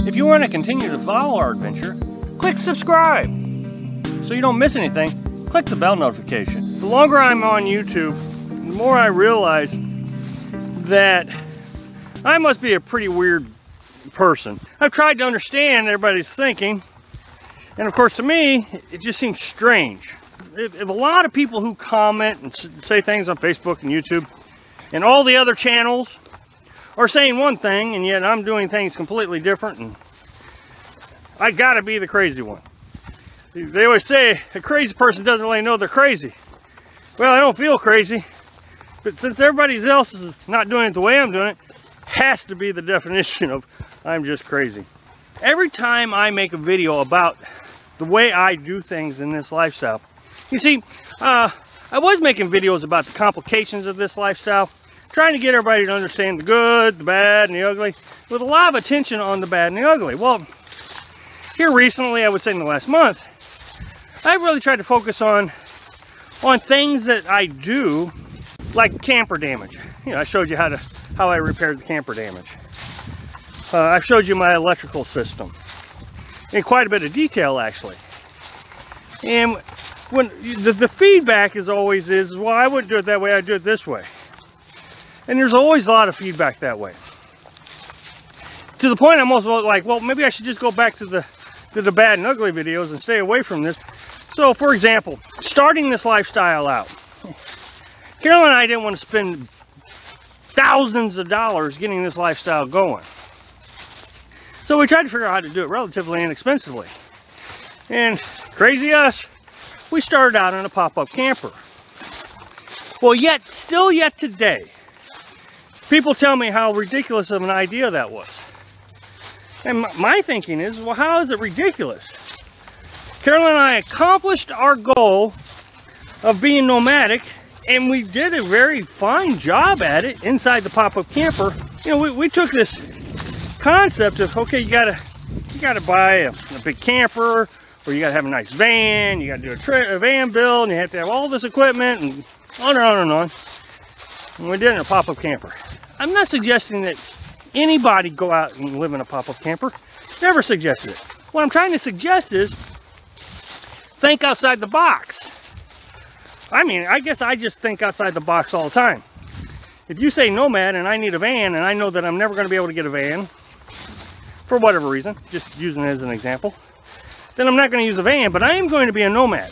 If you want to continue to follow our adventure, click subscribe. So you don't miss anything, click the bell notification. The longer I'm on YouTube, the more I realize that I must be a pretty weird person. I've tried to understand everybody's thinking, and of course to me, it just seems strange. If a lot of people who comment and say things on Facebook and YouTube and all the other channels are saying one thing, and yet I'm doing things completely different, and I gotta be the crazy one. They always say a crazy person doesn't really know they're crazy. Well, I don't feel crazy, but since everybody else is not doing it the way I'm doing it, has to be the definition of I'm just crazy. Every time I make a video about the way I do things in this lifestyle, you see, I was making videos about the complications of this lifestyle, trying to get everybody to understand the good, the bad, and the ugly, with a lot of attention on the bad and the ugly. Well, here recently, I would say in the last month, I've really tried to focus on things that I do, like camper damage. You know, I showed you how I repaired the camper damage. I showed you my electrical system in quite a bit of detail, actually. And when the feedback is always well, I wouldn't do it that way, I'd do it this way. And there's always a lot of feedback that way. To the point I'm also like, well, maybe I should just go back to the bad and ugly videos and stay away from this. So, for example, starting this lifestyle out, Carolyn and I didn't want to spend thousands of dollars getting this lifestyle going. So we tried to figure out how to do it relatively inexpensively. And crazy us, we started out in a pop-up camper. Well, still yet today, people tell me how ridiculous of an idea that was. And my thinking is, well, how is it ridiculous? Carolyn and I accomplished our goal of being nomadic, and we did a very fine job at it inside the pop-up camper. You know, we took this concept of, okay, you gotta buy a big camper, or you gotta have a nice van, you gotta do a van build, and you have to have all this equipment, and on and on and on. And we did it in a pop-up camper. I'm not suggesting that anybody go out and live in a pop-up camper. Never suggested it. What I'm trying to suggest is think outside the box. I mean, I guess I just think outside the box all the time. If you say nomad and I need a van, and I know that I'm never going to be able to get a van for whatever reason, just using it as an example, then I'm not going to use a van, but I am going to be a nomad.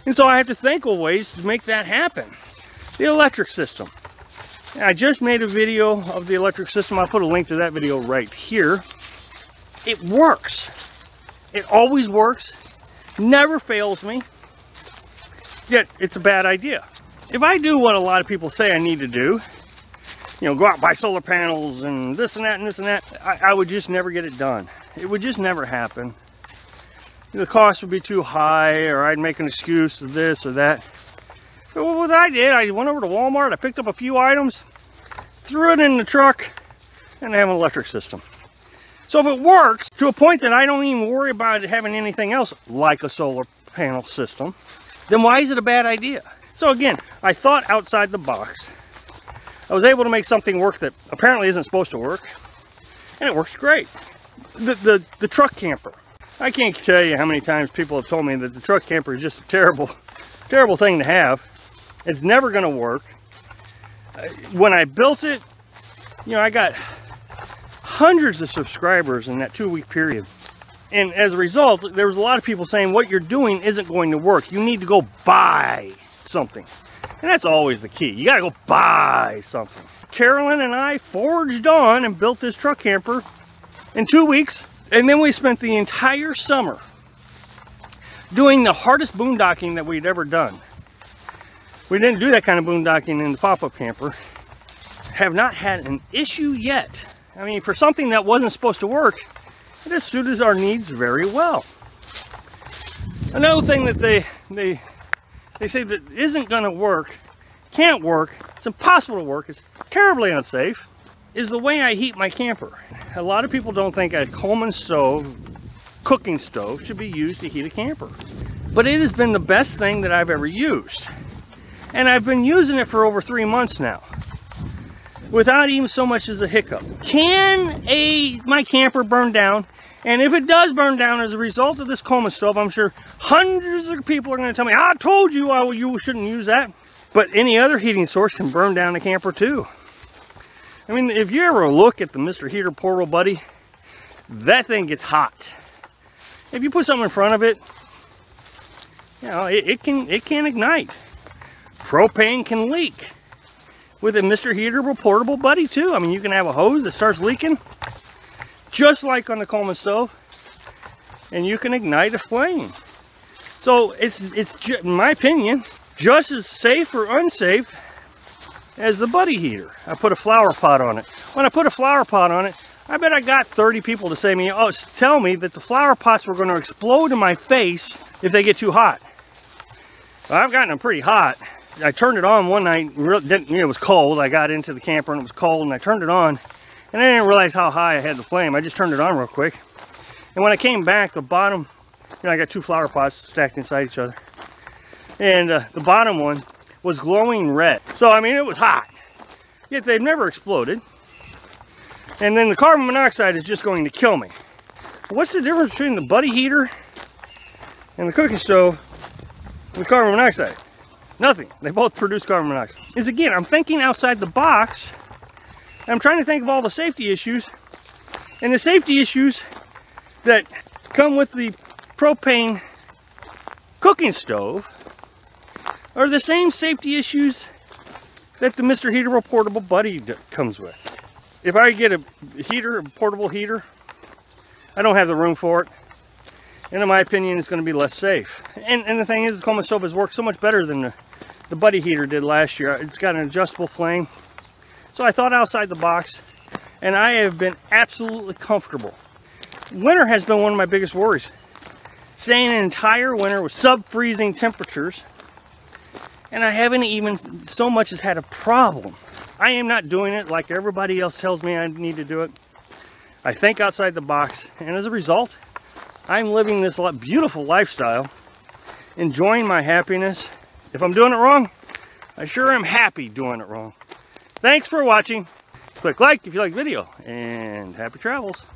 And so I have to think of ways to make that happen. The electric system. I just made a video of the electric system. I'll put a link to that video right here. It works. It always works. Never fails me. Yet it's a bad idea. If I do what a lot of people say I need to do, you know, go out and buy solar panels and this and that and this and that, I would just never get it done. It would just never happen. The cost would be too high, or I'd make an excuse of this or that. So what I did, I went over to Walmart, I picked up a few items, threw it in the truck, and I have an electric system. So if it works to a point that I don't even worry about it having anything else like a solar panel system, then why is it a bad idea? So again, I thought outside the box. I was able to make something work that apparently isn't supposed to work, and it works great. The truck camper. I can't tell you how many times people have told me that the truck camper is just a terrible thing to have. It's never going to work. When I built it, you know, I got hundreds of subscribers in that 2-week period. And as a result, there was a lot of people saying what you're doing isn't going to work. You need to go buy something. And that's always the key. You got to go buy something. Carolyn and I forged on and built this truck camper in 2 weeks. And then we spent the entire summer doing the hardest boondocking that we'd ever done. We didn't do that kind of boondocking in the pop-up camper. Have not had an issue yet. I mean, for something that wasn't supposed to work, it has suited our needs very well. Another thing that they say that isn't going to work, can't work, it's impossible to work, it's terribly unsafe, is the way I heat my camper. A lot of people don't think a Coleman stove, cooking stove, should be used to heat a camper. But it has been the best thing that I've ever used. And I've been using it for over 3 months now. without even so much as a hiccup. Can my camper burn down? And if it does burn down as a result of this Coleman stove, I'm sure hundreds of people are going to tell me, I told you you shouldn't use that. But any other heating source can burn down a camper too. I mean, if you ever look at the Mr. Heater Portable Buddy, that thing gets hot. If you put something in front of it, you know, it can ignite. Propane can leak with a Mr. Heater Portable Buddy too. I mean, you can have a hose that starts leaking, just like on the Coleman stove, and you can ignite a flame. So it's in my opinion, just as safe or unsafe as the Buddy heater. I put a flower pot on it. When I put a flower pot on it, I bet I got 30 people to say to me, oh, tell me that the flower pots were going to explode in my face if they get too hot. Well, I've gotten them pretty hot. I turned it on one night, it was cold. I got into the camper and it was cold, and I turned it on, and I didn't realize how high I had the flame. I just turned it on real quick. And when I came back, the bottom, I got two flower pots stacked inside each other. And the bottom one was glowing red. So, I mean, it was hot. Yet they've never exploded. And then the carbon monoxide is just going to kill me. What's the difference between the Buddy heater and the cooking stove and the carbon monoxide? Nothing. They both produce carbon monoxide. Is again, I'm thinking outside the box. I'm trying to think of all the safety issues. And the safety issues that come with the propane cooking stove are the same safety issues that the Mr. Heater Portable Buddy comes with. If I get a portable heater, I don't have the room for it. And in my opinion, it's going to be less safe. And the thing is, the Coleman stove has worked so much better than the Buddy heater did last year. It's got an adjustable flame. So I thought outside the box, and I have been absolutely comfortable. Winter has been one of my biggest worries. Staying an entire winter with sub-freezing temperatures, and I haven't even so much as had a problem. I am not doing it like everybody else tells me I need to do it. I think outside the box, and as a result, I'm living this beautiful lifestyle, enjoying my happiness. If I'm doing it wrong, I sure am happy doing it wrong. Thanks for watching. Click like if you like the video, and happy travels.